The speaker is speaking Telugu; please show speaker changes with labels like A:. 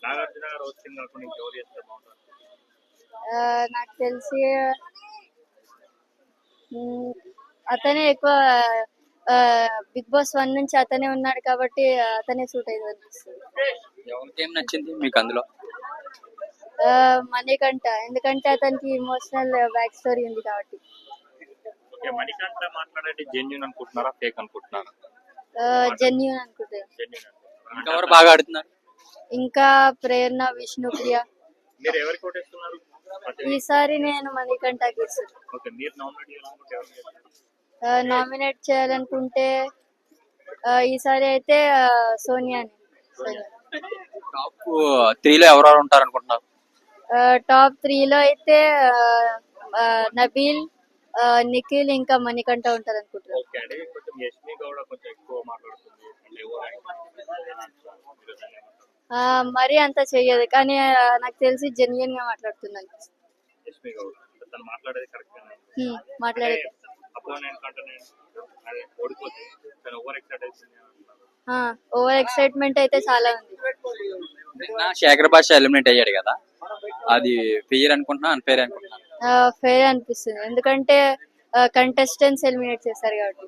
A: నాగార్జున గారు వచ్చింది కాకుండా ఇంకెవరు చేస్తే బాగుంటారు?
B: నాకు తెలిసి అతనే ఎక్కువ బిగ్ బాస్ 1 నుంచి అతనే ఉన్నాడు కాబట్టి అతనే సూట్ అయ్యేది అనిపిస్తుంది.
C: ఎవరికి ఏం నచ్చింది మీకు అందులో?
B: మణికంఠ, ఎందుకంటే అతనికి ఇమోషనల్ బ్యాక్ స్టోరీ ఉంది కాబట్టి.
A: ఓకే, మణికంఠ మాట్లాడేది జెన్యున్ అనుకుంటున్నారా, ఫేక్ అనుకుంటున్నారా?
B: జెన్యూన్ అనుకుంటాను.
A: జెన్యున్
C: ఇంకా ఎవరు బాగా ఆడుతున్నారు?
B: ఇంకా ప్రేరణ, విష్ణుప్రియ.
A: మీరు ఎవరికి కొట్టేస్తున్నారు?
B: ఈసారి నేను మణికంఠకి ఇస్తాను.
A: ఓకే, మీరు నామినేట్ చేయాలనుకుంటే ఎవరు చేస్తారు?
B: నామినేట్ చేయాలనుకుంటే ఈసారి అయితే సోనియాని.
C: టాప్ 3లో ఎవరెవరు ఉంటారు అనుకుంటున్నారు?
B: టాప్ 3లో అయితే నబీల్, నిఖిల్ ఇంకా మణికంఠ ఉంటారు అనుకుంటున్నాను.
A: ఓకే అండి, కొంచెం యష్మి గౌడ కొంచెం ఎక్కువ మాట్లాడుతుంది అంటే
B: మరీ అంత చెయ్యదు కానీ నాకు తెలిసి జెన్యున్ గా మాట్లాడుతున్నాను.
A: యష్మి గౌడ తను మాట్లాడేది కరెక్ట్
B: మాట్లాడేది.
A: అపోనెంట్ కంటే అదే ఓడిపోతే తను ఓవర్ ఎక్సైట్ అవుతుంది అంటున్నారు.
B: ఓవర్ ఎక్సైట్మెంట్ అయితే చాలా ఉంది.
C: శేఖర్ భాష ఎలిమినేట్ అయ్యాడు కదా, అది ఫెయిర్ అనుకుంటున్నా అన్ఫెయిర్ అనుకుంటున్నా?
B: ఫెయిర్ అనిపిస్తుంది, ఎందుకంటే కంటెస్టెంట్స్ ఎలిమినేట్ చేస్తారు కాబట్టి.